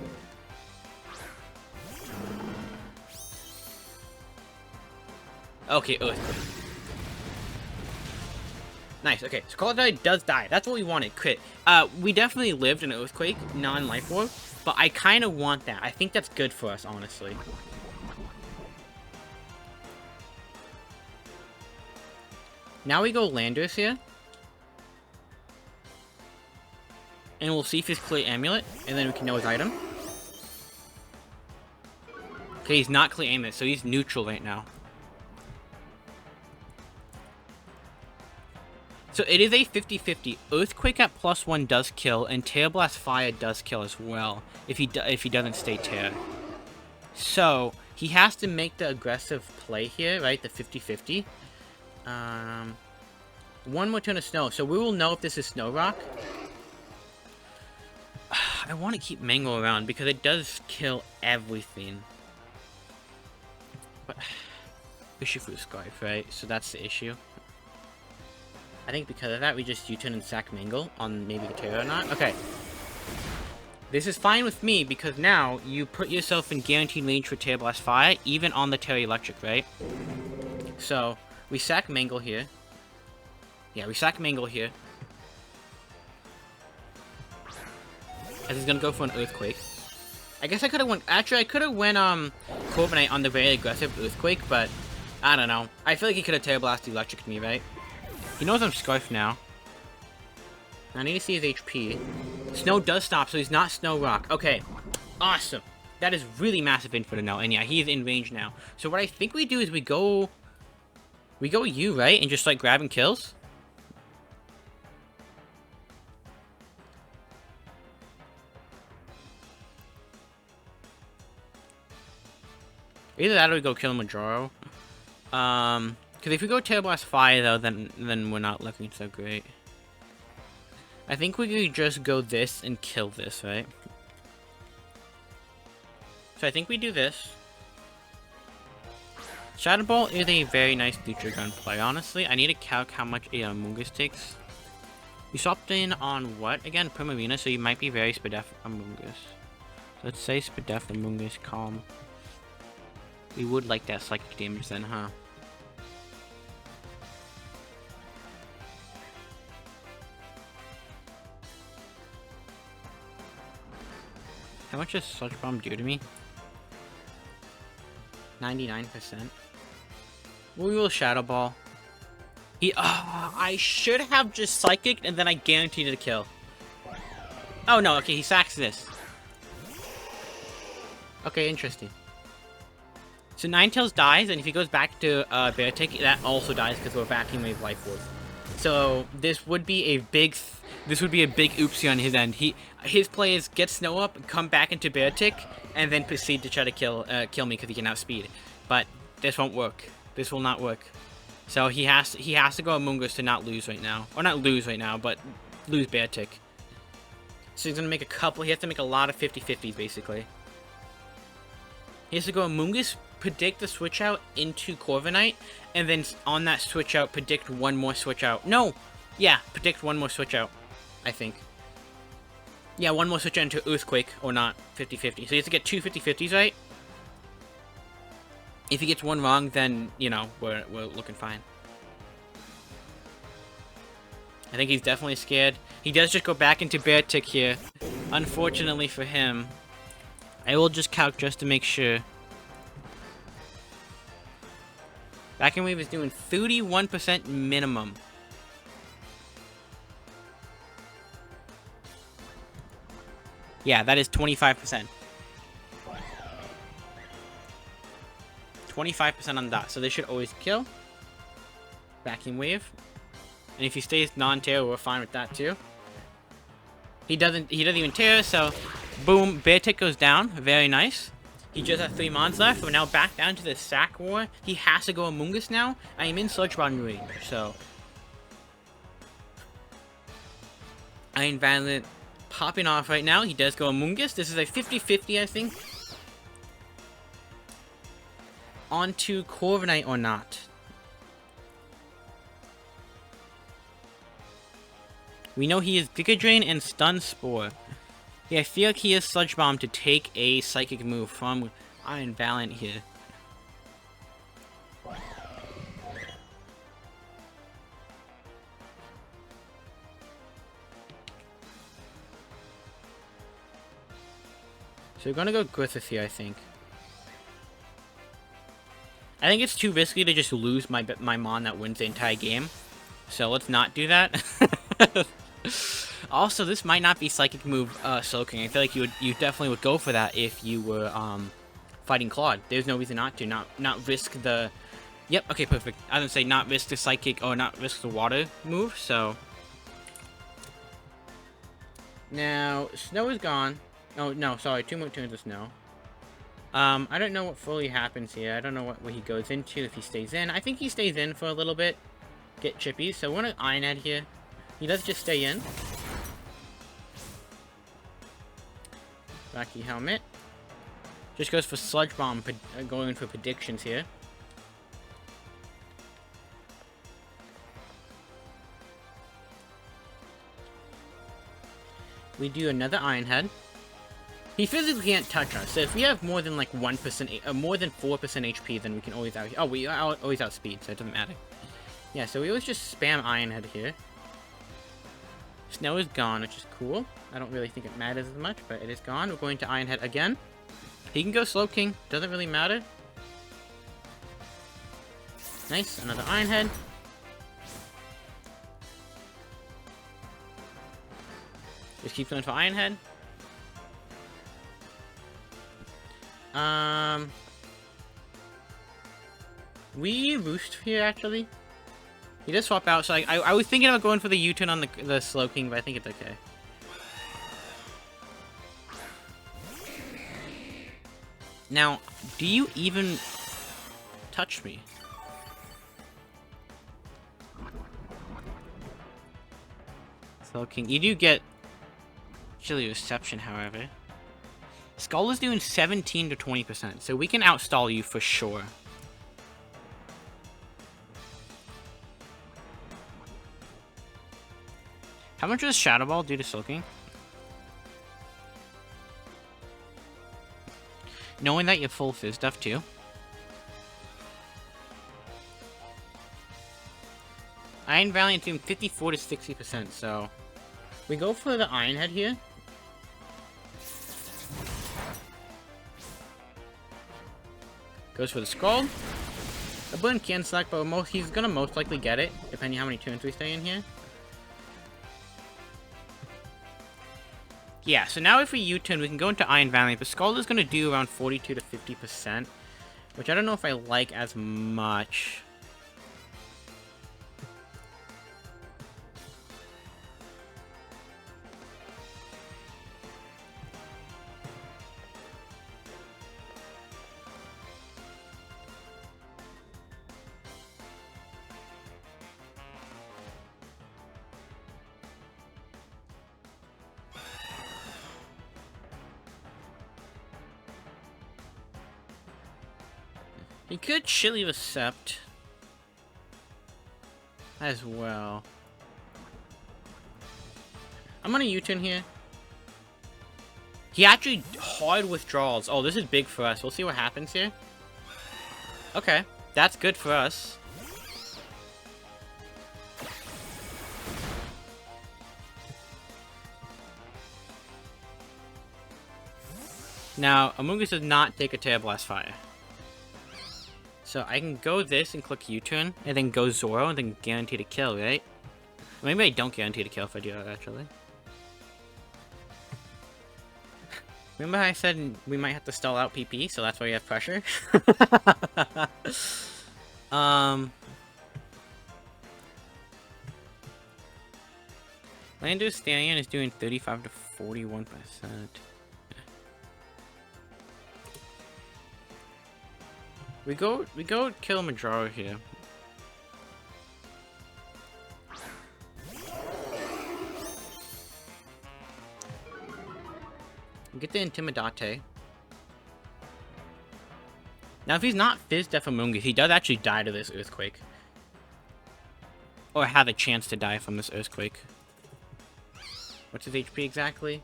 Okay, Earthquake. Nice, okay, so Clodsire does die. That's what we wanted, crit. We definitely lived an Earthquake, non-Life Orb, but I kind of want that. I think that's good for us, honestly. Now we go Landorus here. And we'll see if he's Clear Amulet, and then we can know his item. Okay, he's not Clear Amulet, so he's neutral right now. So it is a 50-50. Earthquake at +1 does kill, and Terra Blast Fire does kill as well, if he doesn't stay Terra. So, he has to make the aggressive play here, right? The 50-50. One more turn of snow, so we will know if this is Snow Rock. I want to keep Mango around because it does kill everything. But Urshifu Scarf, right? So that's the issue. I think because of that, we just U-turn and sack Mangle on maybe the Terra or not. Okay. This is fine with me because now you put yourself in guaranteed range for Terra Blast Fire, even on the Terra Electric, right? So we sack Mangle here. Yeah, we sack Mangle here. As he's gonna go for an Earthquake. I guess I could've went... Actually, I could've went, Corviknight on the very aggressive Earthquake, but... I don't know. I feel like he could've Terra Blast Electric me, right? He knows I'm Scarf now. I need to see his HP. Snow does stop, so he's not Snow Rock. Okay. Awesome. That is really massive info to know. And yeah, he is in range now. So what I think we do is we go U, right? And just, like, grabbing kills? Either that or we go Kilimanjaro. Because if we go Terra Blast Fire, though, then we're not looking so great. I think we could just go this and kill this, right? So I think we do this. Shadow Ball is a very nice neutral gun play, honestly. I need to calc how much a Amoonguss takes. You swapped in on what? Again, Primarina, so you might be very Spadef Amoonguss. So let's say Spadef Amoonguss, calm. We would like that psychic damage then, huh? How much does Sludge Bomb do to me? 99%. We will Shadow Ball. I should have just Psychic and then I guaranteed a kill. Oh no, okay, he sacks this. Okay, interesting. So Ninetales dies, and if he goes back to Beartick, that also dies because we're Vacuum Wave Life Force. So this would be a big oopsie on his end. His play is get Snow Up, come back into Beartick, and then proceed to try to kill me because he can outspeed. But this won't work. This will not work. So he has to go Amoonguss to not lose right now, or not lose right now, but lose Beartick. So he's gonna make he has to make a lot of 50-50s basically. He has to go Amoonguss, predict the switch out into Corviknight, and then on that switch out, predict one more switch out. No! Yeah, predict one more switch out, I think. Yeah, one more switch out into Earthquake, or not, 50-50. So he has to get two 50-50s right. If he gets one wrong, then, you know, we're looking fine. I think he's definitely scared. He does just go back into Beartick here. Unfortunately for him. I will just calc just to make sure. Vacuum Wave is doing 31% minimum. Yeah, that is 25%. 25% on that, so they should always kill. Vacuum Wave. And if he stays non-tear, we're fine with that too. He doesn't even tear, so boom, Beartick goes down. Very nice. He just has 3 mons left. We're now back down to the sack war. He has to go Amoonguss now. I am in Sludge Bomb range, so Iron Valiant popping off right now. He does go Amoonguss. This is a 50-50, I think. Onto Corviknight or not. We know he is Giga Drain and Stun Spore. Yeah, I feel like he is Sludge Bomb to take a Psychic move from Iron Valiant here. So we're gonna go Griffith here, I think. I think it's too risky to just lose my Mon that wins the entire game. So let's not do that. Also, this might not be Psychic move soaking. I feel like you definitely would go for that if you were fighting Claude. There's no reason not to. Not risk the... Yep, okay, perfect. I was gonna say not risk the Psychic or not risk the water move, so... Now, Snow is gone. Oh, no, sorry, 2 more turns of Snow. I don't know what fully happens here. I don't know what he goes into if he stays in. I think he stays in for a little bit. Get chippy. So we're gonna Iron Head here. He does just stay in. Wacky Helmet. Just goes for Sludge Bomb, going in for predictions here. We do another Iron Head. He physically can't touch us, so if we have more than like 1%, more than 4% HP, then we can always we always outspeed, so it doesn't matter. Yeah, so we always just spam Iron Head here. Snow is gone, which is cool. I don't really think it matters as much, but it is gone. We're going to Iron Head again. He can go Slow King, doesn't really matter. Nice, another Iron Head. Just keep going for Iron Head. We Roost here, actually. He does swap out, so I was thinking about going for the U-turn on the Slow King, but I think it's okay. Now, do you even touch me? Slow King. You do get Chilly Reception, however. Skull is doing 17 to 20%, so we can outstall you for sure. How much does Shadow Ball do to Soaking? Knowing that you're full fizz stuff too. Iron Valiant's doing 54 to 60%, so we go for the Iron Head here. Goes for the Scald. The Blend can select, but he's gonna most likely get it, depending how many turns we stay in here. Yeah, so now if we U-turn, we can go into Iron Valiant. The Scald is gonna do around 42 to 50%, which I don't know if I like as much. You could Chili the Sept as well. I'm gonna U-turn here. He actually hard withdrawals. Oh, this is big for us. We'll see what happens here. Okay, that's good for us. Now, Amoonguss does not take a Tear Blast Fire. So I can go this and click U-turn, and then go Zoro, and then guarantee to kill, right? Maybe I don't guarantee to kill if I do that, actually. Remember how I said we might have to stall out PP, so that's why we have pressure? Lando's Stallion is doing 35 to 41%. We go kill Majaro here. Get the Intimidate. Now if he's not Fizz Def Amoonguss, he does actually die to this Earthquake. Or have a chance to die from this Earthquake. What's his HP exactly?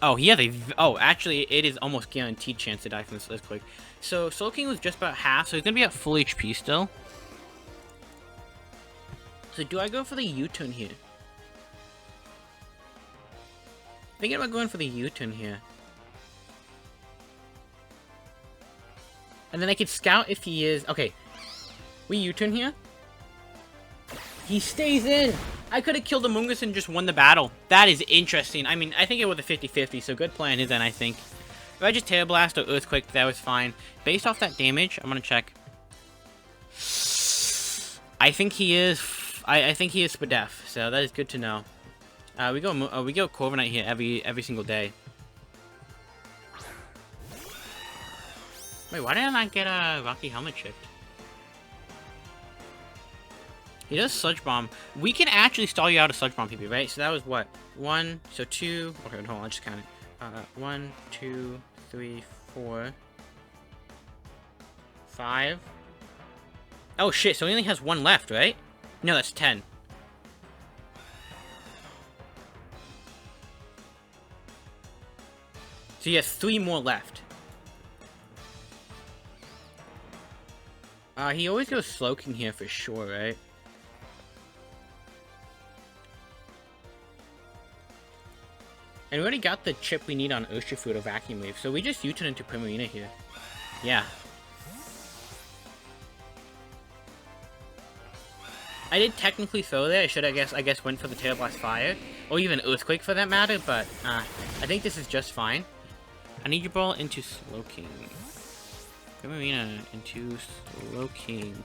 Oh, he has a... Oh, actually, it is almost guaranteed chance to die from this Earthquake. So, Soul King was just about half, so he's gonna be at full HP still. So, do I go for the U-turn here? Thinking about going for the U-turn here. And then I could scout if he is... Okay. We U-turn here. He stays in! I could have killed Amoonguss and just won the battle. That is interesting. I mean, I think it was a 50-50, so good plan his end, I think. If I just Tear Blast or Earthquake, that was fine. Based off that damage, I'm gonna check. I think he is... I think he is Spadef, so that is good to know. We go Corviknight here every single day. Wait, why did I not get a Rocky Helmet chipped? He does Sludge Bomb. We can actually stall you out of Sludge Bomb, PP, right? So that was what? 1, so 2. Okay, hold on, I'll just count it. 1, 2, 3, 4, 5. Oh shit! So he only has 1 left, right? No, that's 10. So he has 3 more left. He always goes Slowking here for sure, right? And we already got the chip we need on Urshifu to Vacuum Wave, so we just U-turn into Primarina here. Yeah. I did technically throw there. I should, I guess went for the Tear Blast Fire. Or even Earthquake for that matter, but I think this is just fine. I need your ball into Slowking. Primarina into Slowking.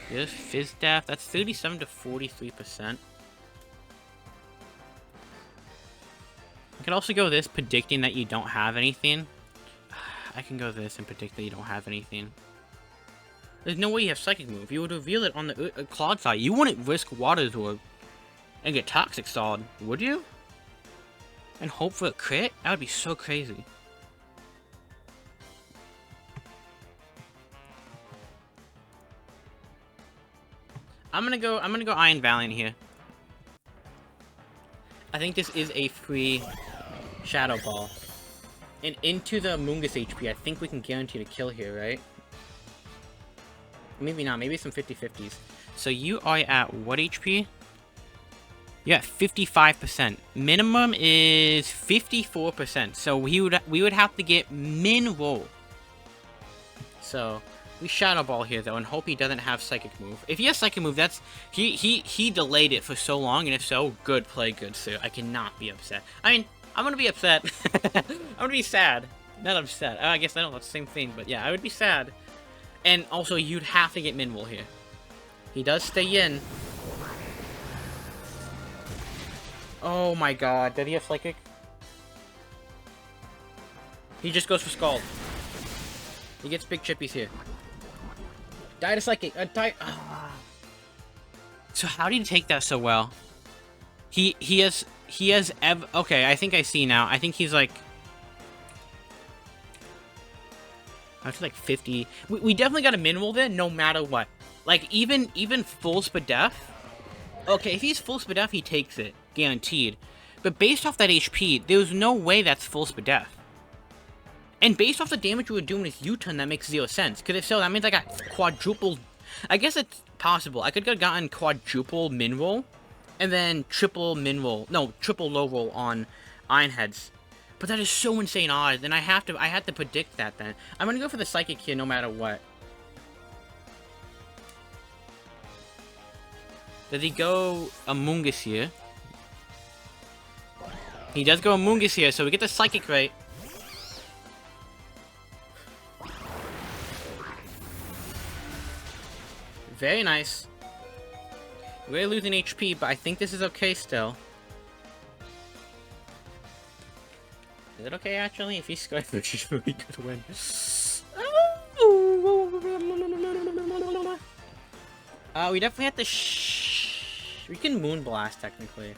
Yes, Fizz Daff. That's 37 to 43%. I can also go this, predicting that you don't have anything. I can go this and predict that you don't have anything. There's no way you have Psychic Move. You would reveal it on the Cloud side. You wouldn't risk Water's Orb and get Toxic Stalled, would you? And hope for a crit? That would be so crazy. I'm gonna go Iron Valiant here. I think this is a free Shadow Ball. And into the Mungus HP, I think we can guarantee the kill here, right? Maybe not, maybe some 50-50s. So you are at what HP? You're at 55%. Minimum is 54%. So we would have to get min roll. So we Shadow Ball here though, and hope he doesn't have Psychic Move. If he has Psychic Move, that's he delayed it for so long, and if so, good play, good sir. I cannot be upset. I mean, I'm gonna be upset. I'm gonna be sad. Not upset. I guess I don't know, it's the same thing, but yeah, I would be sad. And also, you'd have to get min roll here. He does stay in. Oh my god, did he have Psychic? He just goes for Scald. He gets big chippies here. Die to Psychic. Die. So how did he take that so well? He has okay, I think I see now. I think he's like... That's like 50. We definitely got a min roll there, no matter what. Like, even full Spadef. Okay, if he's full Spadef, he takes it. Guaranteed. But based off that HP, there's no way that's full Spadef. And based off the damage we were doing with U-turn, that makes 0 sense. Because if so, that means I got quadruple... I guess it's possible. I could have gotten quadruple min roll, and then triple min roll. No, triple low roll on Iron Heads. But that is so insane odd, and I had to predict that then. I'm gonna go for the Psychic here no matter what. Does he go Amoongus here? He does go Amoongus here, so we get the Psychic right. Very nice. We're losing HP, but I think this is okay still. Is it okay, actually? If he scores, it's a really good win. We definitely have to we can Moonblast, technically.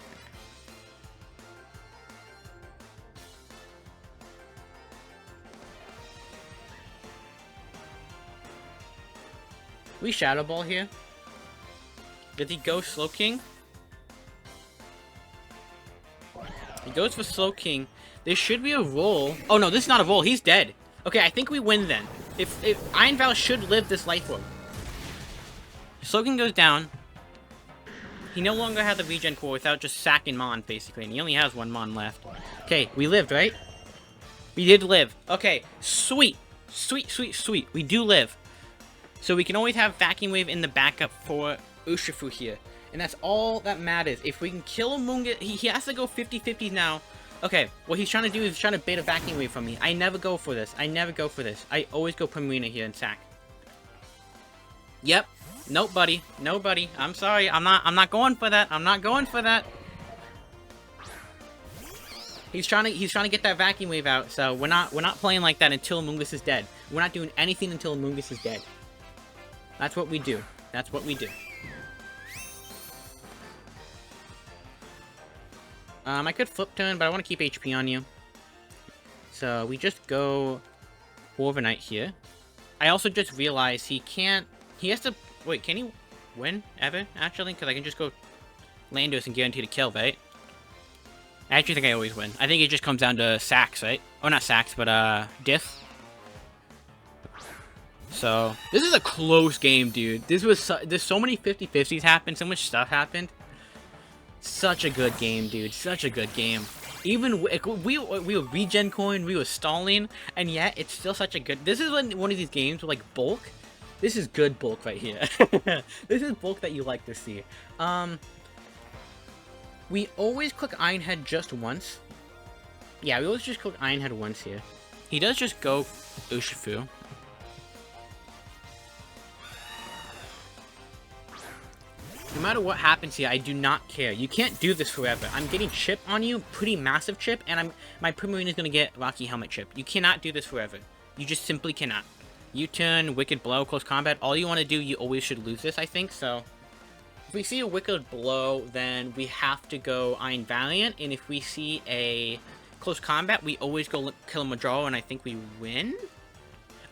We Shadow Ball here. Did he go Slow King? He goes for Slow King. There should be a roll. Oh no, this is not a roll. He's dead. Okay, I think we win then. If Iron Val should live this life roll. Slow King goes down. He no longer has the regen core without just sacking Mon, basically, and he only has 1 Mon left. Okay, we lived, right? We did live. Okay, sweet. Sweet, sweet, sweet. We do live. So we can always have Vacuum Wave in the backup for Urshifu here. And that's all that matters. If we can kill Amoongus, he has to go 50-50s now. Okay, what he's trying to do is trying to bait a Vacuum Wave from me. I never go for this. I never go for this. I always go Primarina here and sack. Yep. Nope, buddy. No, buddy. I'm sorry. I'm not going for that. I'm not going for that. He's trying to get that Vacuum Wave out. So we're not playing like that until Amoongus is dead. We're not doing anything until Amoongus is dead. That's what we do. That's what we do. I could flip turn, but I want to keep HP on you. So we just go Overnight here. I also just realized he can't... He has to... Wait, can he win ever, actually? Because I can just go Landos and guarantee the kill, right? I actually think I always win. I think it just comes down to sacks, right? Oh, not sacks, but diff. So, this is a close game, dude. There's so many 50-50s happened, so much stuff happened. Such a good game, dude. Such a good game. Even we were regen coin, we were stalling, and yet it's still such a good... This is one of these games with, like, bulk. This is good bulk right here. This is bulk that you like to see. We always click Iron Head just once. Yeah, we always just click Iron Head once here. He does just go Urshifu. No matter what happens here, I do not care. You can't do this forever. I'm getting chip on you, pretty massive chip, and my Primarina is going to get Rocky Helmet chip. You cannot do this forever. You just simply cannot. U-turn, Wicked Blow, Close Combat, all you want to do, you always should lose this, I think, so... If we see a Wicked Blow, then we have to go Iron Valiant, and if we see a Close Combat, we always go Kilimanjaro, and I think we win?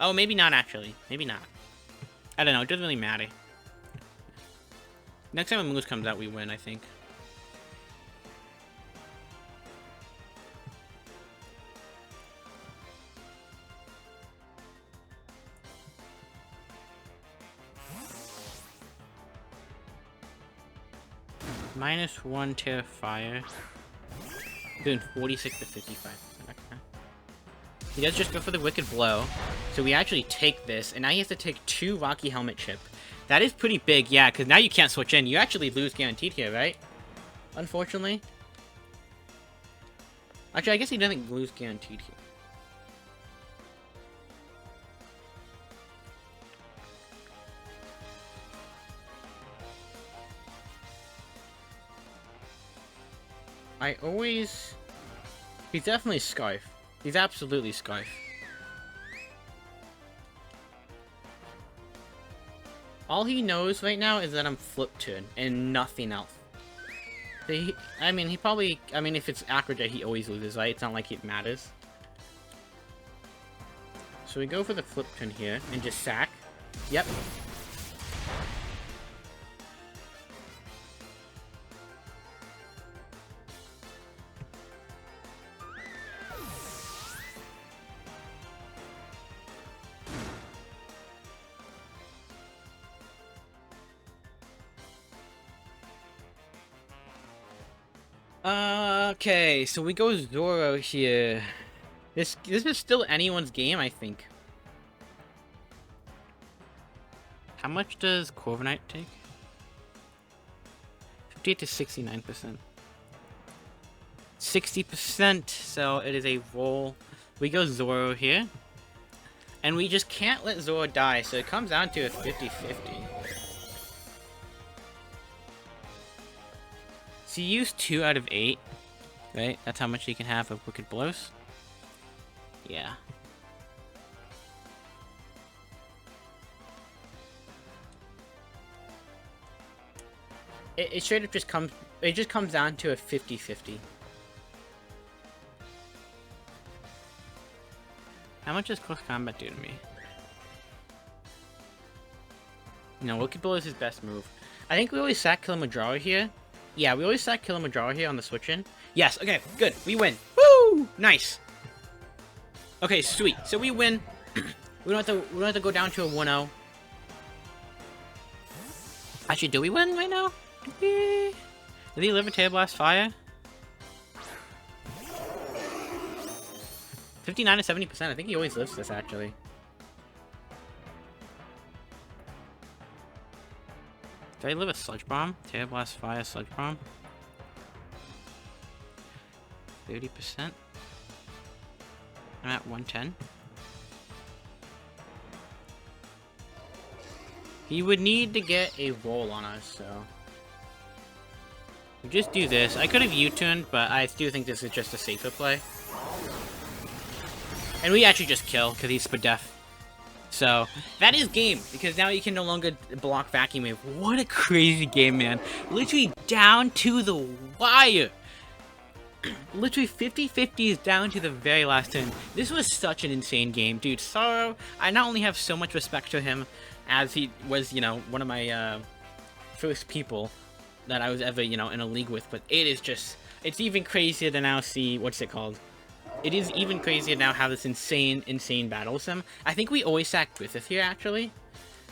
Oh, maybe not, actually. Maybe not. I don't know, it doesn't really matter. Next time a Moose comes out, we win, I think. -1 Tear Fire. Doing 46 to 55%. Okay. He does just go for the Wicked Blow. So we actually take this, and now he has to take 2 Rocky Helmet Chip. That is pretty big, yeah, because now you can't switch in. You actually lose guaranteed here, right? Unfortunately. Actually, I guess he doesn't lose guaranteed here. He's definitely Scarf. He's absolutely Scarf. All he knows right now is that I'm Flip Turn and nothing else. So if it's Acrojet, he always loses, right? It's not like it matters. So we go for the Flip Turn here and just sack. Yep. Okay, so we go Zoro here. This is still anyone's game, I think. How much does Corviknight take? 58 to 69%. 60%, so it is a roll. We go Zoro here. And we just can't let Zoro die, so it comes down to a 50-50. So you use 2 out of 8, right? That's how much you can have of Wicked Blows. Yeah. It straight up just comes down to a 50-50. How much does close combat do to me? No, Wicked Blow is his best move. I think we always sack Kilimanjaro here. Yeah, we always sack Kilimanjaro here on the switch in. Yes, okay, good. We win. Woo! Nice. Okay, sweet. So we win. we don't have to go down to a 1-0. Actually, do we win right now? Did he live a Tail Blast Fire? 59 to 70%. I think he always lives this, actually. Did I live a Sludge Bomb? Tail Blast Fire, Sludge Bomb. 30%. I'm at 110. He would need to get a roll on us, so... we just do this. I could have U-turned, but I do think this is just a safer play. And we actually just kill, because he's Spadef. So, that is game, because now you can no longer block Vacuum Wave. What a crazy game, man. Literally down to the wire. Literally 50-50 is down to the very last turn. This was such an insane game. Dude, Sorrow, I not only have so much respect for him, as he was, you know, one of my first people that I was ever, you know, in a league with, but it is just, it's even crazier to now see, what's it called? It is even crazier now how this insane battle sim. I think we always sack Griffith here, actually.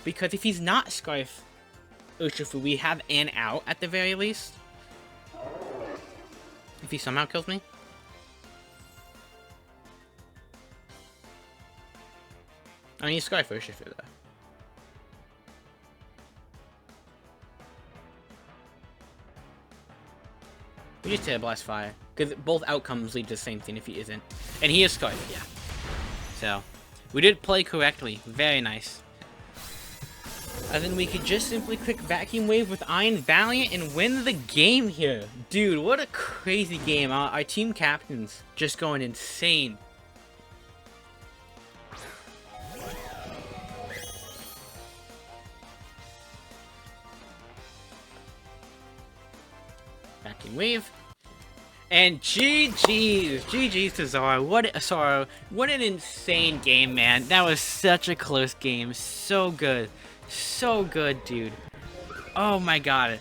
Because if he's not Scarf Urshifu, we have an out at the very least. If he somehow kills me. I mean, he's Scarf Urshifu, though. We just Tail Blast Fire. Because both outcomes lead to the same thing if he isn't. And he is Scarf, yeah. So, we did play correctly. Very nice. And then we could just simply click Vacuum Wave with Iron Valiant and win the game here. Dude, what a crazy game. Our team captains just going insane. Vacuum Wave. And GG's to Zoro. What an insane game, man. That was such a close game. So good. So good, dude. Oh my god.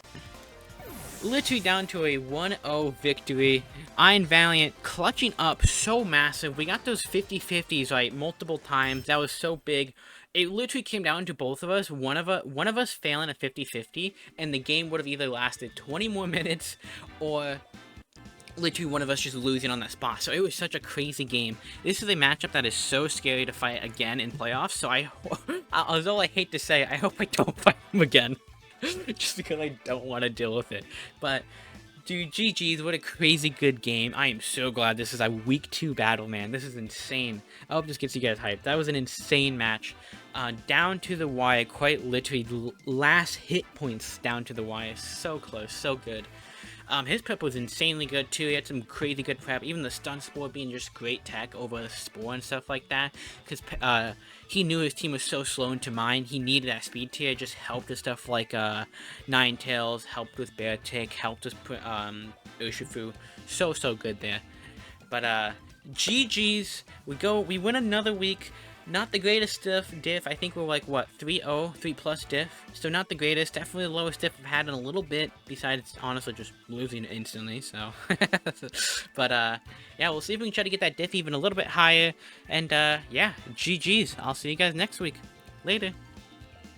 literally down to a 1-0 victory. Iron Valiant clutching up so massive. We got those 50-50s right multiple times. That was so big. It literally came down to both of us. One of us failing a 50-50, and the game would have either lasted 20 more minutes or literally one of us just losing on that spot. So it was such a crazy game. This is a matchup that is so scary to fight again in playoffs. So although I hate to say, I hope I don't fight him again. Just because I don't want to deal with it. But, dude, GG's, what a crazy good game. I am so glad this is a week 2 battle, man. This is insane. I hope this gets you guys hyped. That was an insane match. Down to the wire, quite literally, last hit points down to the wire. So close, so good. His prep was insanely good too. He had some crazy good prep. Even the stun spore being just great tech over the spore and stuff like that. Because he knew his team was so slow into mine. He needed that speed tier. It just helped with stuff like Ninetales, helped with Bear Tick, helped us put Urshifu. So good there. But GG's. We win another week. Not the greatest diff. I think we're like, what, 3-0? 3+ diff? So not the greatest. Definitely the lowest diff I've had in a little bit. Besides, honestly, just losing instantly, so. But, yeah, we'll see if we can try to get that diff even a little bit higher. And, yeah, GG's. I'll see you guys next week. Later.